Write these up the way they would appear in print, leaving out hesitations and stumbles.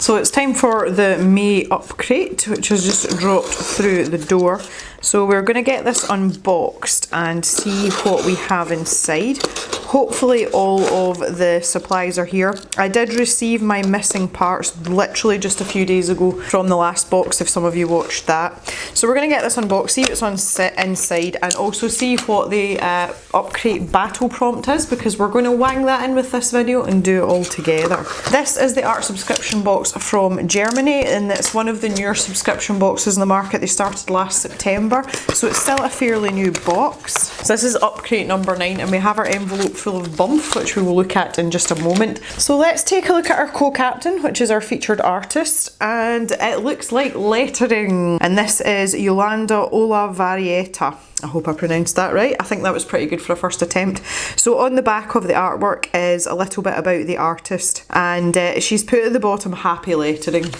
So it's time for the May Upcrate, which has just dropped through the door. So we're going to get this unboxed and see what we have inside. Hopefully all of the supplies are here. I did receive my missing parts literally just a few days ago from the last box, if some of you watched that. So we're going to get this unboxed, see what's inside, and also see what the Upcrate battle prompt is, because we're going to wang that in with this video and do it all together. This is the art subscription box from Germany, and it's one of the newer subscription boxes in the market. They started last September, so it's still a fairly new box. So this is Upcrate number 9, and we have our envelope full of bump, which we will look at in just a moment. So let's take a look at our co-captain, which is our featured artist, and it looks like lettering, and this is Yolanda Olavarieta. I hope I pronounced that right. I think that was pretty good for a first attempt. So on the back of the artwork is a little bit about the artist, and she's put at the bottom happy lettering.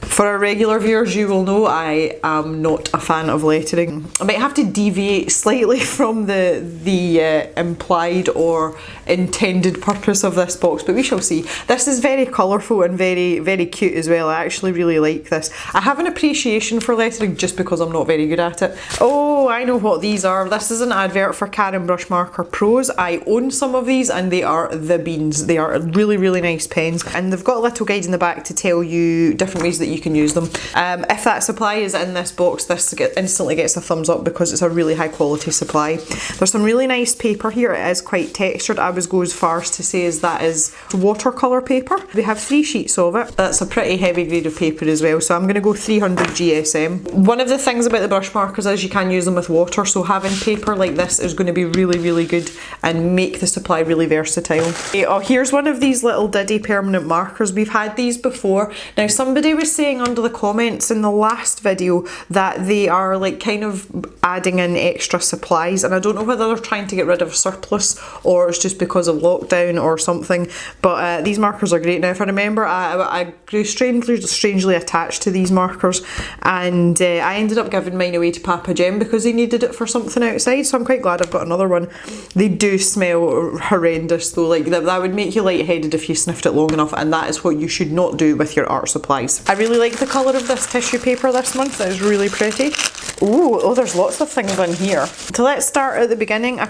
For our regular viewers, you will know I am not a fan of lettering. I might have to deviate slightly from the implied or intended purpose of this box, but we shall see. This is very colourful and very, very cute as well. I actually really like this. I have an appreciation for lettering just because I'm not very good at it. Oh, I know what these are. This is an advert for Caron Brush Marker Pros. I own some of these and they are the beans. They are really, really nice pens, and they've got a little guide in the back to tell you different ways that you can use them. If that supply is in this box, this instantly gets a thumbs up because it's a really high quality supply. There's some really nice paper here. It is quite textured. I would go as far as to say that is watercolour paper. We have 3 sheets of it. That's a pretty heavy grade of paper as well, so I'm going to go 300 GSM. One of the things about the brush markers is you can use them with water, so having paper like this is going to be really, really good and make the supply really versatile. Okay, oh, here's one of these little Diddy permanent markers. We've had these before. Now somebody was saying under the comments in the last video that they are like kind of adding in extra supplies, and I don't know whether they're trying to get rid of a surplus or it's just because of lockdown or something, but these markers are great. Now if I remember, I grew strangely attached to these markers, and I ended up giving mine away to Papa Jem because he needed it for something outside, so I'm quite glad I've got another one. They do smell horrendous though, like that would make you lightheaded if you sniffed it long enough, and that is what you should not do with your art supplies. I really like the colour of this tissue paper this month. That is really pretty. Ooh, oh, there's lots of things in here. So let's start at the beginning. A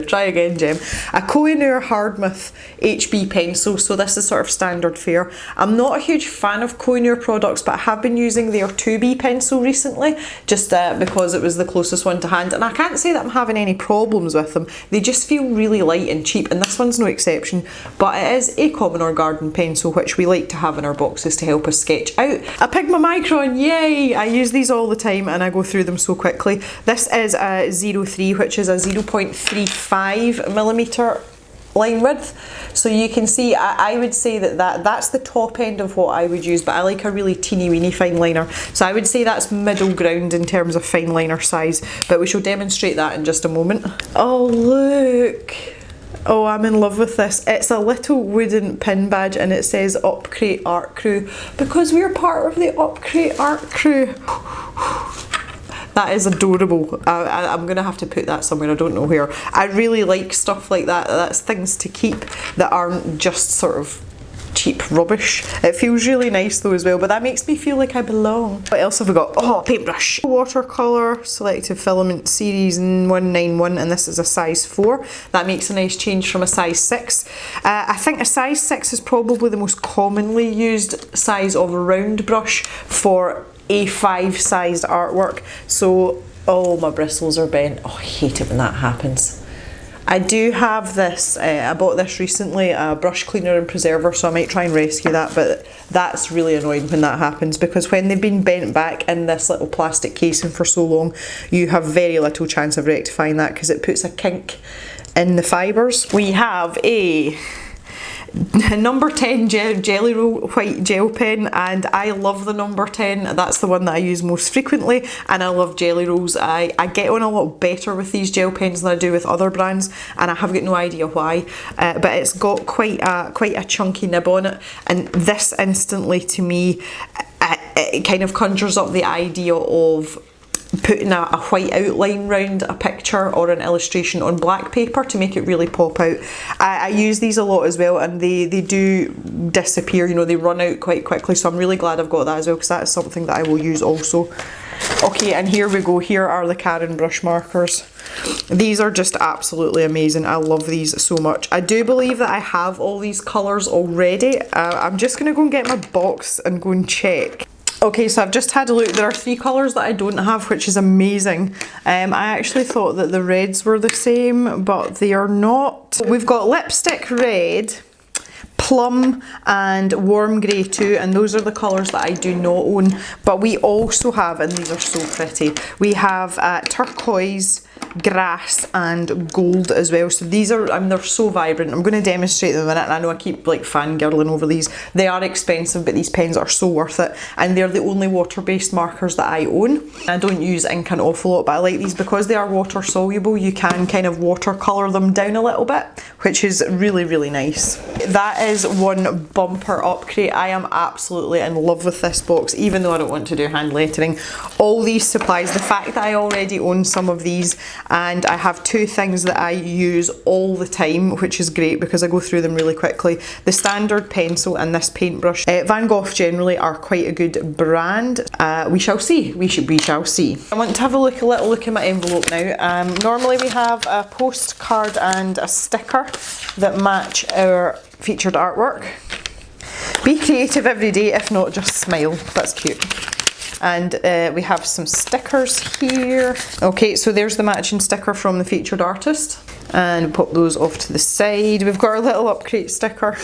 try again, Jem. A Koh-i-Noor Hardmouth HB pencil. So this is sort of standard fare. I'm not a huge fan of Koh-i-Noor products, but I have been using their 2B pencil recently, just because it was the closest one to hand, and I can't say that I'm having any problems with them. They just feel really light and cheap, and this one's no exception, but it is a common or garden pencil, which we like to have in our boxes to help us sketch out. A Pigma Micron, yay! I use these all the time and I go through them so quickly. This is a 03, which is a 0.35mm line width, so you can see I would say that's the top end of what I would use, but I like a really teeny weeny fine liner, so I would say that's middle ground in terms of fine liner size, but we shall demonstrate that in just a moment. Oh look! Oh, I'm in love with this. It's a little wooden pin badge and it says Upcrate Art Crew, because we're part of the Upcrate Art Crew. That is adorable. I'm going to have to put that somewhere, I don't know where. I really like stuff like that. That's things to keep that aren't just sort of cheap rubbish. It feels really nice though as well, but that makes me feel like I belong. What else have we got? Oh, paintbrush. Watercolour Selective Filament Series 191, and this is a size 4. That makes a nice change from a size 6. I think a size 6 is probably the most commonly used size of a round brush for A5 sized artwork. So, oh, my bristles are bent. Oh, I hate it when that happens. I do have this, I bought this recently, a brush cleaner and preserver, so I might try and rescue that, but that's really annoying when that happens, because when they've been bent back in this little plastic casing for so long, you have very little chance of rectifying that because it puts a kink in the fibres. We have a number 10 Jelly Roll white gel pen, and I love the number 10. That's the one that I use most frequently, and I love Jelly Rolls. I get on a lot better with these gel pens than I do with other brands, and I have got no idea why, but it's got quite a chunky nib on it, and this instantly to me it kind of conjures up the idea of putting a white outline round a picture or an illustration on black paper to make it really pop out. I use these a lot as well, and they do disappear, you know, they run out quite quickly, so I'm really glad I've got that as well, because that is something that I will use also. Okay, and here we go. Here are the Karen brush markers. These are just absolutely amazing. I love these so much. I do believe that I have all these colours already. I'm just going to go and get my box and go and check. Okay, so I've just had a look. There are 3 colours that I don't have, which is amazing. I actually thought that the reds were the same, but they are not. We've got lipstick red, plum and warm grey too, and those are the colours that I do not own. But we also have, and these are so pretty, we have turquoise, grass and gold as well. So these are, I mean, they're so vibrant. I'm going to demonstrate them in a minute, and I know I keep like fangirling over these. They are expensive, but these pens are so worth it, and they're the only water-based markers that I own. I don't use ink an awful lot, but I like these because they are water soluble. You can kind of watercolour them down a little bit, which is really, really nice. That is one bumper Upcrate. I am absolutely in love with this box, even though I don't want to do hand lettering. All these supplies, the fact that I already own some of these, and I have 2 things that I use all the time, which is great because I go through them really quickly. The standard pencil and this paintbrush. Van Gogh generally are quite a good brand. We shall see. We shall see. I want to have a little look at my envelope now. Normally we have a postcard and a sticker that match our featured artwork. Be creative every day, if not just smile. That's cute. And we have some stickers here. Okay, so there's the matching sticker from the featured artist. And pop those off to the side. We've got our little Upcrate sticker.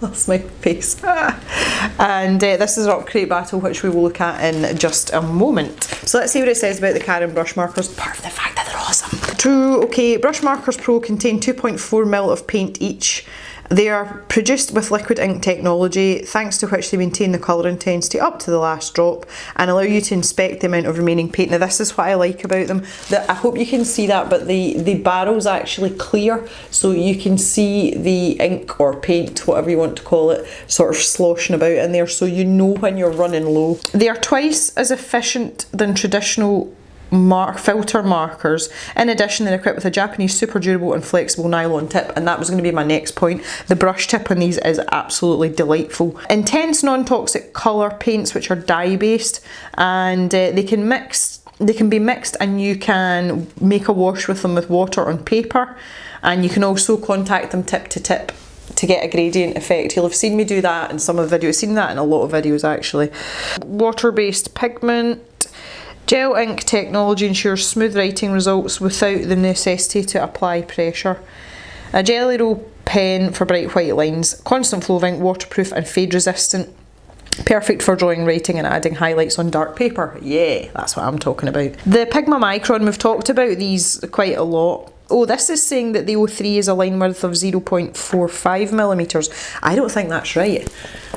That's my face. And this is our Upcrate battle, which we will look at in just a moment. So let's see what it says about the Karen brush markers, apart from the fact that they're awesome. True, okay, Brush Markers Pro contain 2.4ml of paint each. They are produced with liquid ink technology, thanks to which they maintain the colour intensity up to the last drop and allow you to inspect the amount of remaining paint. Now this is what I like about them. I hope you can see that, but the barrel's actually clear, so you can see the ink or paint, whatever you want to call it, sort of sloshing about in there, so you know when you're running low. They are twice as efficient than traditional filter markers. In addition, they're equipped with a Japanese super durable and flexible nylon tip, and that was going to be my next point. The brush tip on these is absolutely delightful. Intense non-toxic colour paints, which are dye based, and they can be mixed, and you can make a wash with them with water on paper, and you can also contact them tip to tip to get a gradient effect. You'll have seen me do that in some of the videos, seen that in a lot of videos actually. Water-based pigment. Gel ink technology ensures smooth writing results without the necessity to apply pressure. A Jelly Roll pen for bright white lines. Constant flow of ink, waterproof and fade resistant. Perfect for drawing, writing and adding highlights on dark paper. Yeah, that's what I'm talking about. The Pigma Micron, we've talked about these quite a lot. Oh, this is saying that the O3 is a line width of 0.45mm. I don't think that's right.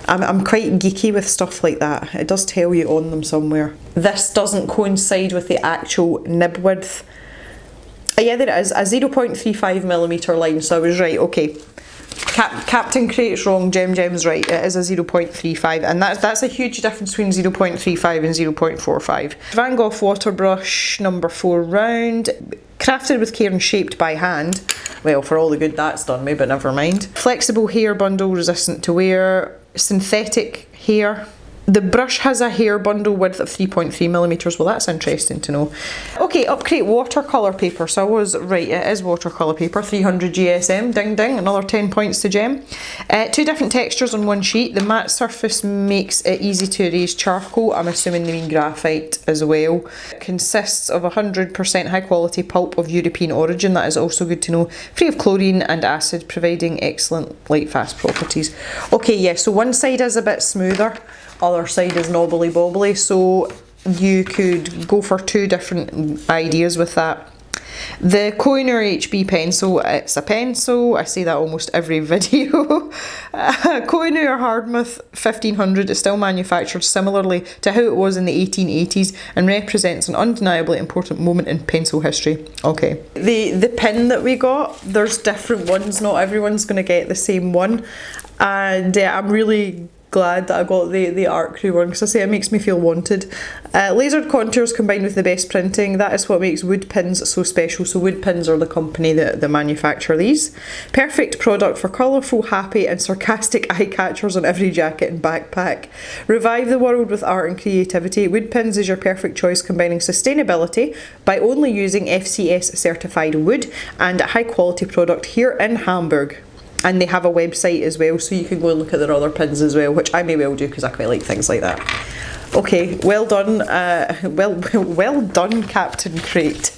I'm quite geeky with stuff like that. It does tell you on them somewhere. This doesn't coincide with the actual nib width. Yeah, there it is, a 0.35mm line, so I was right, okay. Captain Crate's wrong, Gem's right, it is a 0.35, and that's a huge difference between 0.35 and 0.45. Van Gogh water brush number 4 round, crafted with care and shaped by hand. Well, for all the good that's done me, but never mind. Flexible hair bundle, resistant to wear, synthetic hair. The brush has a hair bundle width of 3.3mm. Well, that's interesting to know. Okay, Upcrate watercolour paper. So I was right, it is watercolour paper, 300 GSM, ding ding, another 10 points to Gem. 2 different textures on one sheet. The matte surface makes it easy to erase charcoal. I'm assuming they mean graphite as well. It consists of 100% high quality pulp of European origin. That is also good to know. Free of chlorine and acid, providing excellent light fast properties. Okay, yeah, so one side is a bit smoother. Other side is knobbly bobbly, so you could go for 2 different ideas with that. The Koh-i-Noor HB pencil, it's a pencil, I say that almost every video. Koh-i-Noor Hardmouth 1500 is still manufactured similarly to how it was in the 1880s and represents an undeniably important moment in pencil history. Okay. The pin that we got, there's different ones, not everyone's going to get the same one, and I'm really glad that I got the Arcrate one, because I say it makes me feel wanted. Lasered contours combined with the best printing, that is what makes Wood Pins so special. So Wood Pins are the company that manufacture these. Perfect product for colourful, happy and sarcastic eye catchers on every jacket and backpack. Revive the world with art and creativity. Wood Pins is your perfect choice, combining sustainability by only using FCS certified wood and a high quality product here in Hamburg. And they have a website as well, so you can go and look at their other pins as well, which I may well do because I quite like things like that. Okay, well done, well done, Captain Crate.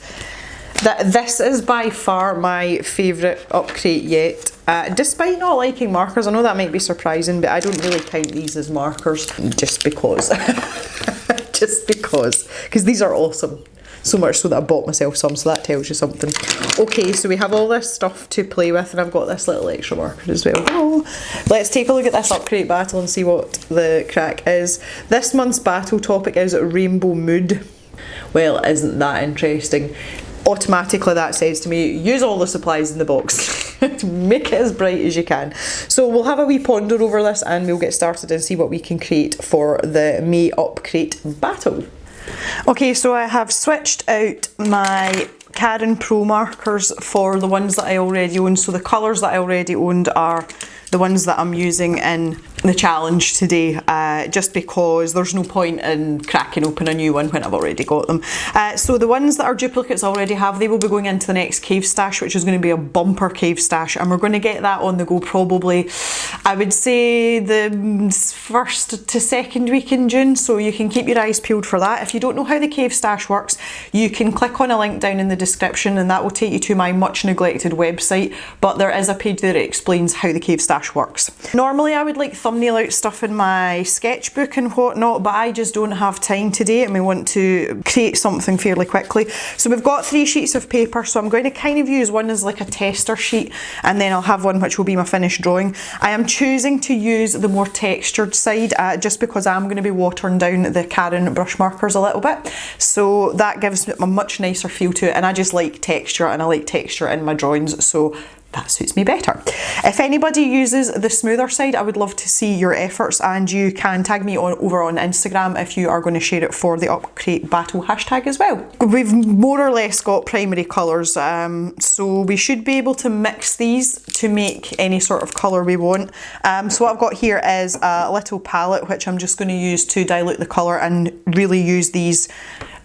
This is by far my favourite Upcrate yet. Despite not liking markers, I know that might be surprising, but I don't really count these as markers, just because. Just because these are awesome. So much so that I bought myself some, so that tells you something. Okay, so we have all this stuff to play with, and I've got this little extra marker as well. Oh, let's take a look at this Upcrate battle and see what the crack is. This month's battle topic is Rainbow Mood. Well, isn't that interesting? Automatically that says to me, use all the supplies in the box. Make it as bright as you can. So we'll have a wee ponder over this and we'll get started and see what we can create for the May Upcrate battle. Okay, so I have switched out my Karen Pro markers for the ones that I already own. So the colours that I already owned are the ones that I'm using in the challenge today, just because there's no point in cracking open a new one when I've already got them. So the ones that are duplicates I already have, they will be going into the next cave stash, which is going to be a bumper cave stash, and we're going to get that on the go probably, I would say, the first to second week in June, so you can keep your eyes peeled for that. If you don't know how the cave stash works, you can click on a link down in the description and that will take you to my much neglected website, but there is a page there that explains how the cave stash works. Normally I would like thumbnail out stuff in my sketchbook and whatnot, but I just don't have time today and we want to create something fairly quickly. So we've got 3 sheets of paper, so I'm going to kind of use one as like a tester sheet, and then I'll have one which will be my finished drawing. I am choosing to use the more textured side just because I'm going to be watering down the Karen brush markers a little bit, so that gives a much nicer feel to it, and I just like texture and I like texture in my drawings, so that suits me better. If anybody uses the smoother side, I would love to see your efforts, and you can tag me over on Instagram if you are going to share it for the Upcrate battle hashtag as well. We've more or less got primary colours, so we should be able to mix these to make any sort of colour we want. So what I've got here is a little palette which I'm just going to use to dilute the colour and really use these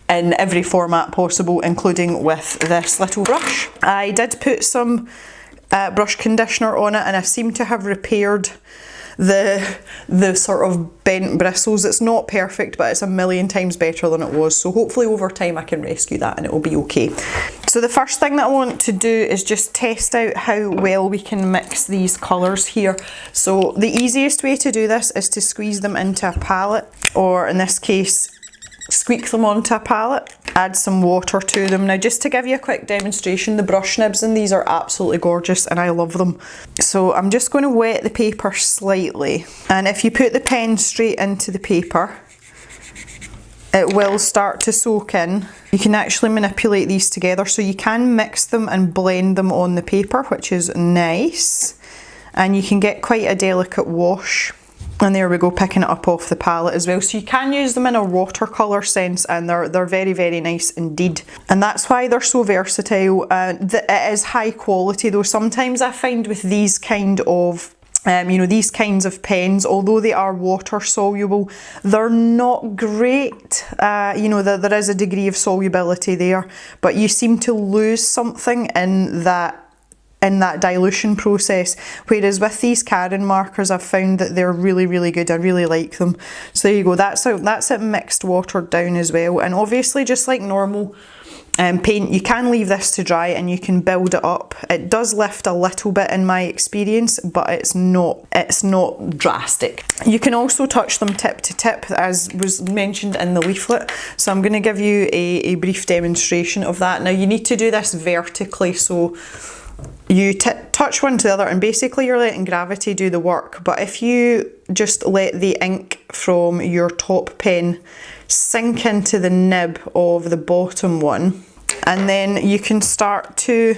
in every format possible, including with this little brush. I did put some brush conditioner on it, and I seem to have repaired the sort of bent bristles. It's not perfect, but it's a million times better than it was, so hopefully over time I can rescue that and it will be okay. So the first thing that I want to do is just test out how well we can mix these colours here. So the easiest way to do this is to squeeze them into a palette, or in this case squeak them onto a palette, add some water to them. Now just to give you a quick demonstration, the brush nibs in these are absolutely gorgeous and I love them. So I'm just going to wet the paper slightly, and if you put the pen straight into the paper it will start to soak in. You can actually manipulate these together, so you can mix them and blend them on the paper, which is nice, and you can get quite a delicate wash. And there we go, picking it up off the palette as well. So you can use them in a watercolour sense, and they're very, very nice indeed. And that's why they're so versatile. It is high quality though. Sometimes I find with these kind of you know, these kinds of pens, although they are water soluble, they're not great. You know, there is a degree of solubility there, but you seem to lose something in that dilution process, whereas with these Karen markers I've found that they're really, really good. I really like them. So there you go, that's it mixed, watered down as well. And obviously, just like normal paint, you can leave this to dry and you can build it up. It does lift a little bit in my experience, but it's not drastic. You can also touch them tip to tip, as was mentioned in the leaflet, so I'm going to give you a brief demonstration of that. Now you need to do this vertically, so you touch one to the other and basically you're letting gravity do the work. But if you just let the ink from your top pen sink into the nib of the bottom one, and then you can start to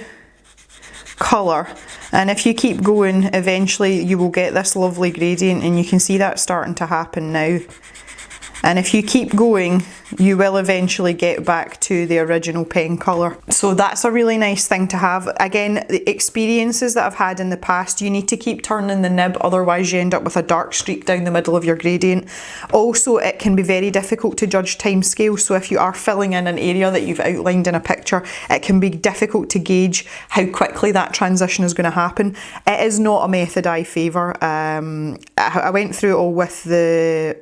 colour, and if you keep going, eventually you will get this lovely gradient, and you can see that starting to happen now. And if you keep going, you will eventually get back to the original pen colour. So that's a really nice thing to have. Again, the experiences that I've had in the past, you need to keep turning the nib, otherwise you end up with a dark streak down the middle of your gradient. Also, it can be very difficult to judge time scale, so if you are filling in an area that you've outlined in a picture, it can be difficult to gauge how quickly that transition is going to happen. It is not a method I favour. I went through it all with the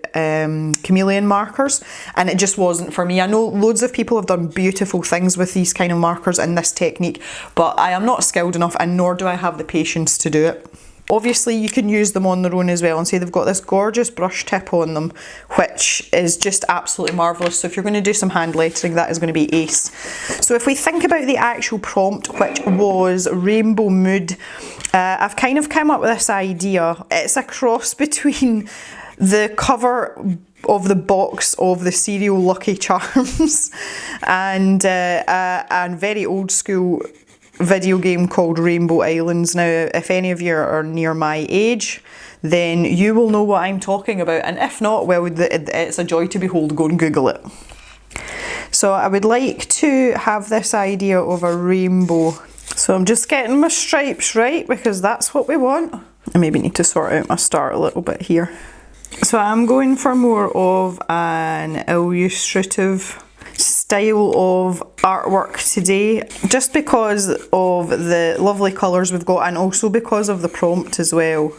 chameleon markers, and it just wasn't for me. I know loads of people have done beautiful things with these kind of markers in this technique, but I am not skilled enough, and nor do I have the patience to do it. Obviously you can use them on their own as well, and say they've got this gorgeous brush tip on them, which is just absolutely marvellous. So if you're going to do some hand lettering, that is going to be ace. So if we think about the actual prompt, which was Rainbow Mood, I've kind of come up with this idea. It's a cross between the cover of the box of the cereal Lucky Charms and a very old school video game called Rainbow Islands. Now, if any of you are near my age, then you will know what I'm talking about, and if not, well, it's a joy to behold. Go and Google it. So I would like to have this idea of a rainbow. So I'm just getting my stripes right, because that's what we want. I maybe need to sort out my start a little bit here. So I'm going for more of an illustrative style of artwork today, just because of the lovely colours we've got, and also because of the prompt as well.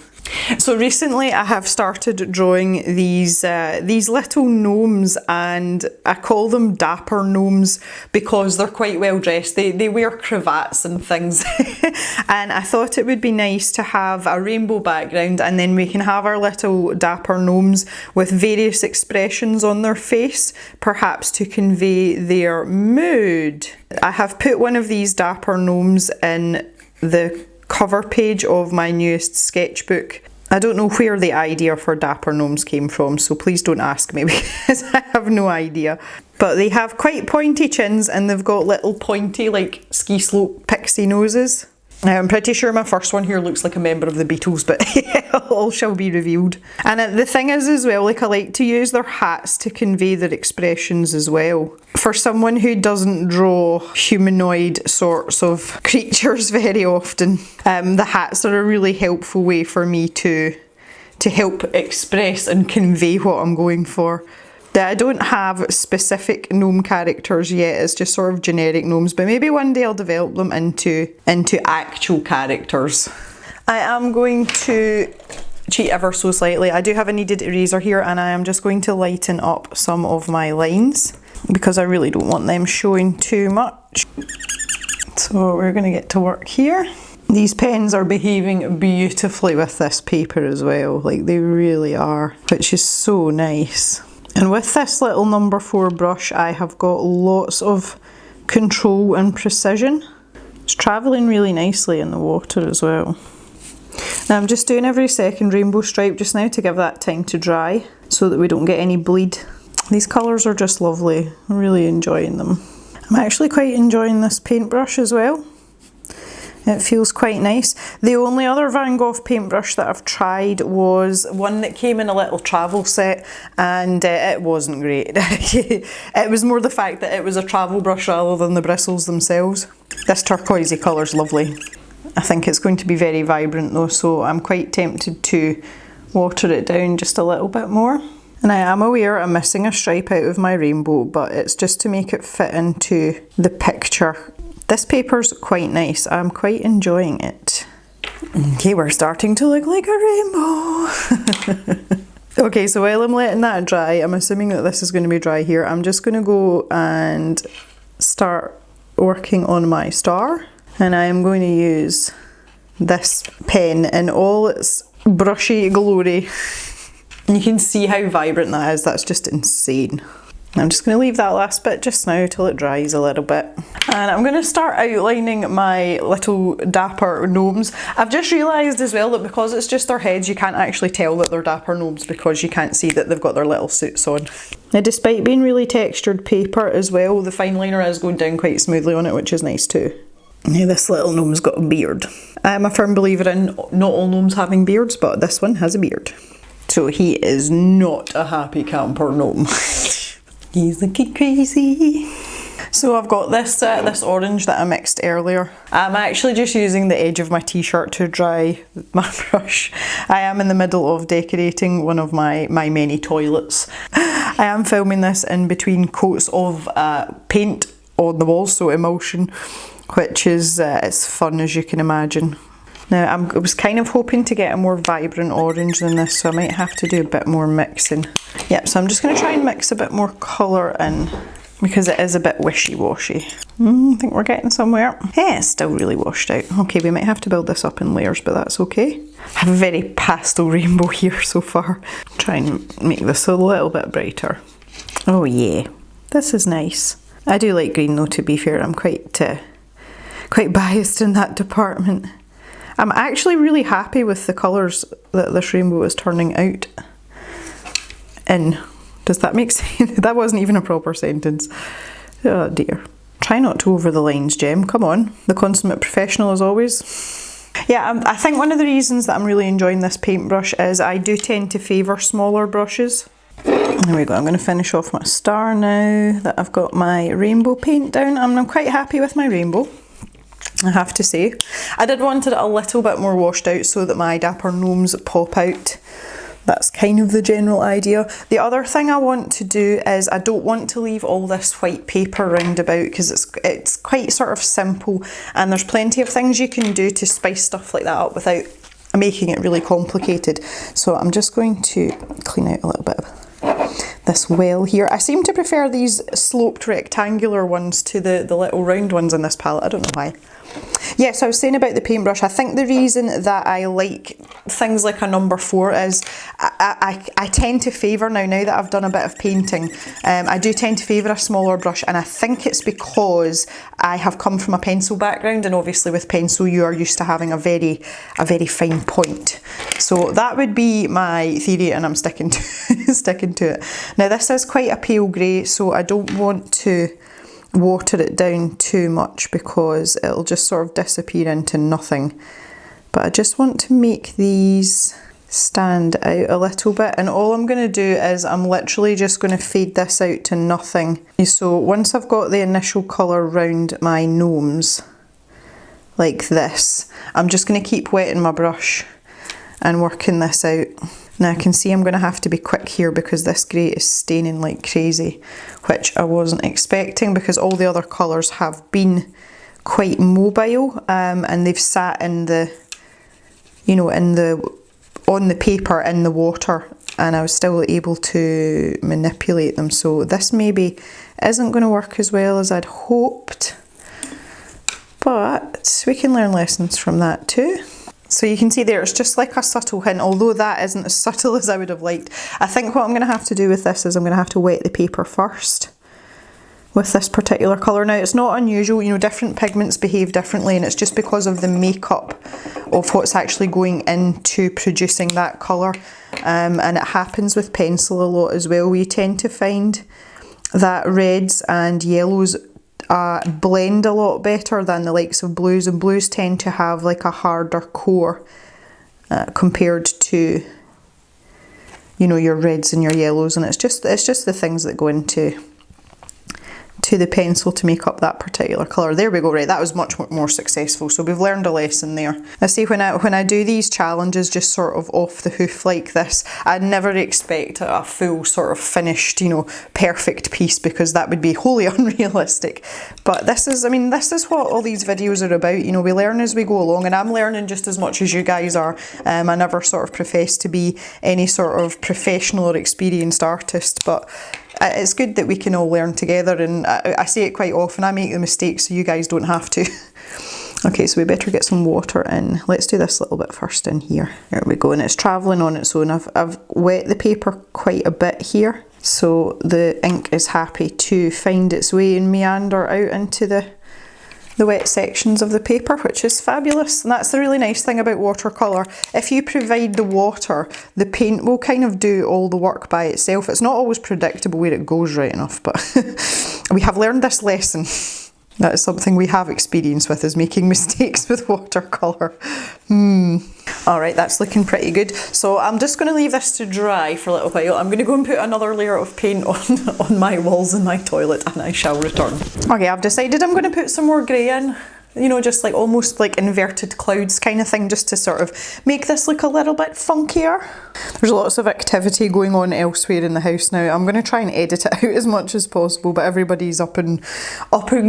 So recently I have started drawing these little gnomes, and I call them dapper gnomes because they're quite well dressed. They wear cravats and things and I thought it would be nice to have a rainbow background, and then we can have our little dapper gnomes with various expressions on their face, perhaps to convey their mood. I have put one of these dapper gnomes in the cover page of my newest sketchbook. I don't know where the idea for dapper gnomes came from, so please don't ask me because I have no idea. But they have quite pointy chins, and they've got little pointy, like, ski slope pixie noses. I'm pretty sure my first one here looks like a member of the Beatles, but all shall be revealed. And the thing is as well, like, I like to use their hats to convey their expressions as well. For someone who doesn't draw humanoid sorts of creatures very often, the hats are a really helpful way for me to help express and convey what I'm going for. I don't have specific gnome characters yet, it's just sort of generic gnomes, but maybe one day I'll develop them into actual characters. I am going to cheat ever so slightly. I do have a kneaded eraser here, and I am just going to lighten up some of my lines because I really don't want them showing too much. So we're going to get to work here. These pens are behaving beautifully with this paper as well, like they really are, which is so nice. And with this little number 4 brush, I have got lots of control and precision. It's travelling really nicely in the water as well. Now I'm just doing every second rainbow stripe just now to give that time to dry so that we don't get any bleed. These colours are just lovely, I'm really enjoying them. I'm actually quite enjoying this paintbrush as well. It feels quite nice. The only other Van Gogh paintbrush that I've tried was one that came in a little travel set, and it wasn't great. It was more the fact that it was a travel brush rather than the bristles themselves. This turquoisey colour's lovely. I think it's going to be very vibrant though, so I'm quite tempted to water it down just a little bit more. And I am aware I'm missing a stripe out of my rainbow, but it's just to make it fit into the picture. This paper's quite nice, I'm quite enjoying it. Okay, we're starting to look like a rainbow. Okay, so while I'm letting that dry, I'm assuming that this is going to be dry here, I'm just going to go and start working on my star. And I am going to use this pen in all its brushy glory. You can see how vibrant that is, that's just insane. I'm just going to leave that last bit just now till it dries a little bit. And I'm going to start outlining my little dapper gnomes. I've just realised as well that because it's just their heads, you can't actually tell that they're dapper gnomes because you can't see that they've got their little suits on. Now, despite being really textured paper as well, the fine liner is going down quite smoothly on it, which is nice too. Now this little gnome's got a beard. I'm a firm believer in not all gnomes having beards, but this one has a beard. So he is not a happy camper gnome. He's looking crazy. So I've got this this orange that I mixed earlier. I'm actually just using the edge of my t-shirt to dry my brush. I am in the middle of decorating one of my many toilets. I am filming this in between coats of paint on the walls, so emulsion, which is it's fun, as you can imagine. Now I was kind of hoping to get a more vibrant orange than this, so I might have to do a bit more mixing. Yep, so I'm just going to try and mix a bit more colour in, because it is a bit wishy-washy. I think we're getting somewhere. Yeah, it's still really washed out. Okay, we might have to build this up in layers, but that's okay. I have a very pastel rainbow here so far. Try and make this a little bit brighter. Oh yeah, this is nice. I do like green though, to be fair. I'm quite biased in that department. I'm actually really happy with the colours that this rainbow is turning out in. Does that make sense? That wasn't even a proper sentence. Oh dear. Try not to over the lines, Jem. Come on. The consummate professional as always. Yeah, I think one of the reasons that I'm really enjoying this paintbrush is I do tend to favour smaller brushes. There we go. I'm going to finish off my star now that I've got my rainbow paint down. I'm quite happy with my rainbow, I have to say. I did want it a little bit more washed out so that my dapper gnomes pop out. That's kind of the general idea. The other thing I want to do is I don't want to leave all this white paper round about, because it's quite sort of simple, and there's plenty of things you can do to spice stuff like that up without making it really complicated. So I'm just going to clean out a little bit of this well here. I seem to prefer these sloped rectangular ones to the little round ones in this palette. I don't know why. Yes, I was saying about the paintbrush, I think the reason that I like things like a number 4 is I tend to favour, now that I've done a bit of painting, I do tend to favour a smaller brush, and I think it's because I have come from a pencil background, and obviously with pencil you are used to having a very fine point. So that would be my theory, and I'm sticking to, sticking to it. Now this is quite a pale grey, so I don't want to water it down too much because it'll just sort of disappear into nothing. But I just want to make these stand out a little bit, and all I'm going to do is I'm literally just going to fade this out to nothing. So once I've got the initial colour round my gnomes like this, I'm just going to keep wetting my brush and working this out. Now I can see I'm going to have to be quick here because this grey is staining like crazy, which I wasn't expecting because all the other colours have been quite mobile, and they've sat in the, you know, on the paper in the water, and I was still able to manipulate them. So this maybe isn't going to work as well as I'd hoped, but we can learn lessons from that too. So you can see there, it's just like a subtle hint, although that isn't as subtle as I would have liked. I think what I'm going to have to do with this is I'm going to have to wet the paper first with this particular colour. Now it's not unusual, you know, different pigments behave differently, and it's just because of the makeup of what's actually going into producing that colour. And it happens with pencil a lot as well. We tend to find that reds and yellows blend a lot better than the likes of blues, and blues tend to have like a harder core compared to, you know, your reds and your yellows, and it's just the things that go into the pencil to make up that particular colour. There we go, right, that was much more successful. So we've learned a lesson there. I see when I do these challenges just sort of off the hoof like this, I never expect a full sort of finished, you know, perfect piece, because that would be wholly unrealistic. But this is, I mean, this is what all these videos are about, you know, we learn as we go along, and I'm learning just as much as you guys are. I never sort of profess to be any sort of professional or experienced artist, but it's good that we can all learn together, and I say it quite often, I make the mistakes so you guys don't have to. Okay, so we better get some water in. Let's do this little bit first in here. There we go, and it's travelling on its own. I've wet the paper quite a bit here, so the ink is happy to find its way and meander out into the wet sections of the paper, which is fabulous. And that's the really nice thing about watercolour. If you provide the water, the paint will kind of do all the work by itself. It's not always predictable where it goes right enough, but we have learned this lesson. That is something we have experience with, is making mistakes with watercolour. Alright, that's looking pretty good. So I'm just going to leave this to dry for a little while. I'm going to go and put another layer of paint on my walls in my toilet, and I shall return. Okay, I've decided I'm going to put some more grey in. You know, just like almost like inverted clouds kind of thing, just to sort of make this look a little bit funkier. There's lots of activity going on elsewhere in the house now. I'm going to try and edit it out as much as possible, but everybody's up and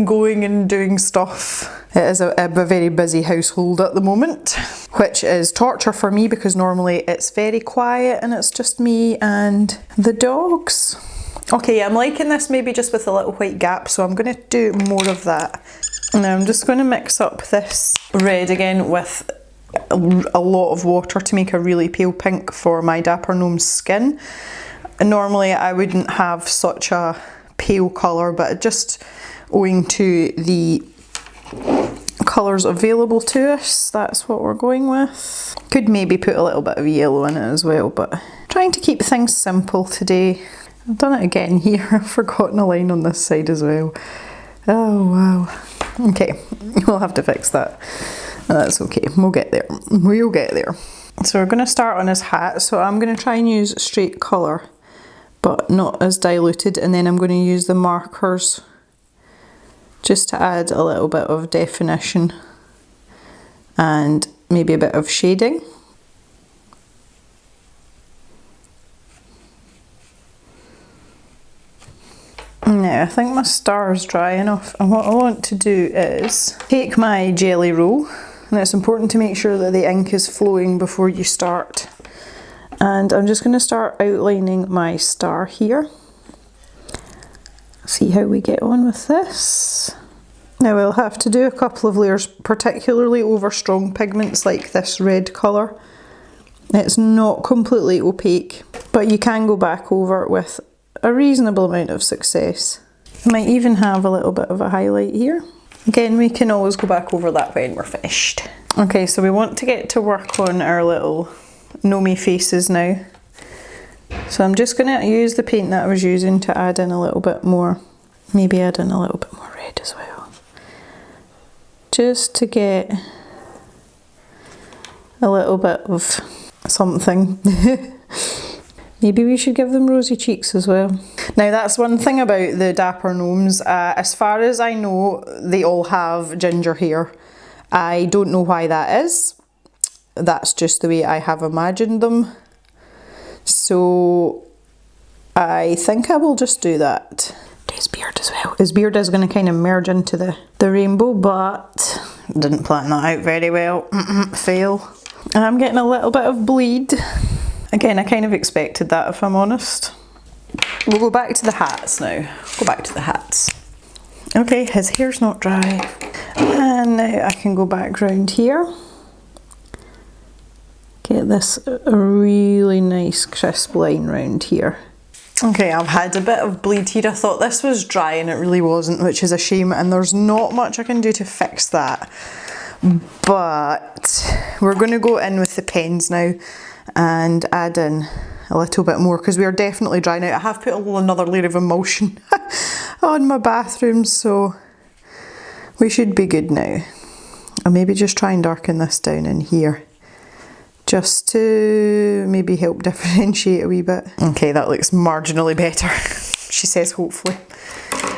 going and doing stuff. It is a very busy household at the moment, which is torture for me because normally it's very quiet and it's just me and the dogs. Okay, I'm liking this maybe just with a little white gap, so I'm going to do more of that. Now I'm just going to mix up this red again with a lot of water to make a really pale pink for my Dapper Gnome's skin. And normally I wouldn't have such a pale colour, but just owing to the colours available to us, that's what we're going with. Could maybe put a little bit of yellow in it as well, but trying to keep things simple today. I've done it again here, I've forgotten a line on this side as well. Oh wow. Okay, we'll have to fix that. That's okay, we'll get there. We'll get there. So we're going to start on his hat. So I'm going to try and use straight colour, but not as diluted. And then I'm going to use the markers just to add a little bit of definition and maybe a bit of shading. Now I think my star is dry enough, and what I want to do is take my jelly roll, and it's important to make sure that the ink is flowing before you start, and I'm just going to start outlining my star here. See how we get on with this. Now we'll have to do a couple of layers, particularly over strong pigments like this red colour. It's not completely opaque, but you can go back over it with a reasonable amount of success. I might even have a little bit of a highlight here. Again, we can always go back over that when we're finished. Okay, so we want to get to work on our little gnomey faces now. So I'm just going to use the paint that I was using to add in a little bit more, maybe add in a little bit more red as well. Just to get a little bit of something. Maybe we should give them rosy cheeks as well. Now that's one thing about the Dapper Gnomes. As far as I know, they all have ginger hair. I don't know why that is. That's just the way I have imagined them. So I think I will just do that. Do his beard as well. His beard is going to kind of merge into the rainbow, but didn't plan that out very well. Fail. And I'm getting a little bit of bleed. Again, I kind of expected that, if I'm honest. We'll go back to the hats now. Go back to the hats. Okay, his hair's not dry. And now I can go back round here. Get this really nice crisp line round here. Okay, I've had a bit of bleed here. I thought this was dry and it really wasn't, which is a shame, and there's not much I can do to fix that. But we're going to go in with the pens now and add in a little bit more, because we are definitely dry now. I have put another layer of emulsion on my bathroom, so we should be good now. I'll maybe just try and darken this down in here, just to maybe help differentiate a wee bit. Okay, that looks marginally better, she says, hopefully.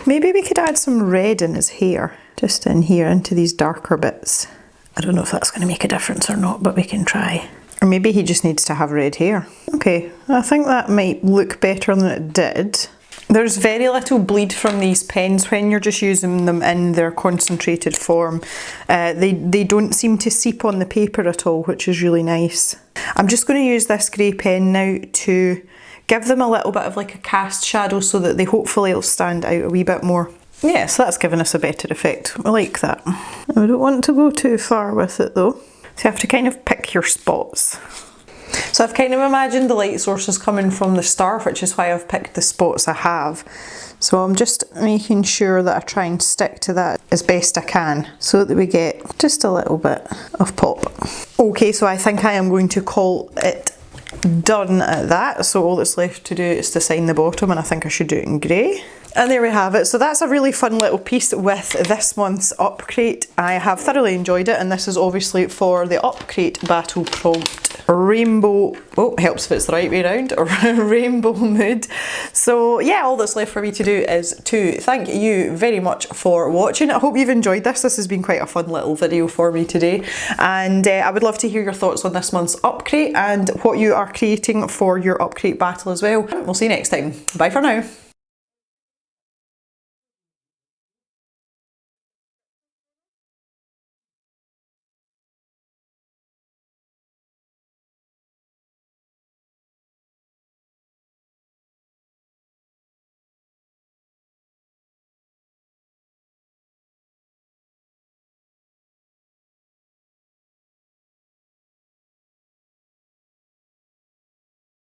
Maybe we could add some red in his hair, just in here, into these darker bits. I don't know if that's going to make a difference or not, but we can try. Or maybe he just needs to have red hair. Okay, I think that might look better than it did. There's very little bleed from these pens when you're just using them in their concentrated form. They don't seem to seep on the paper at all, which is really nice. I'm just going to use this grey pen now to give them a little bit of like a cast shadow, so that they hopefully will stand out a wee bit more. Yeah, so that's given us a better effect. I like that. I don't want to go too far with it though. So you have to kind of pick your spots. So I've kind of imagined the light sources coming from the star, which is why I've picked the spots I have. So I'm just making sure that I try and stick to that as best I can, so that we get just a little bit of pop. Okay, so I think I am going to call it done at that, so all that's left to do is to sign the bottom, and I think I should do it in grey. And there we have it. So that's a really fun little piece with this month's Upcrate. I have thoroughly enjoyed it, and this is obviously for the Upcrate Battle Prompt Rainbow, oh, helps if it's the right way around, or Rainbow Mood. So yeah, all that's left for me to do is to thank you very much for watching. I hope you've enjoyed this. This has been quite a fun little video for me today, and I would love to hear your thoughts on this month's Upcrate and what you are creating for your Upcrate battle as well. We'll see you next time. Bye for now.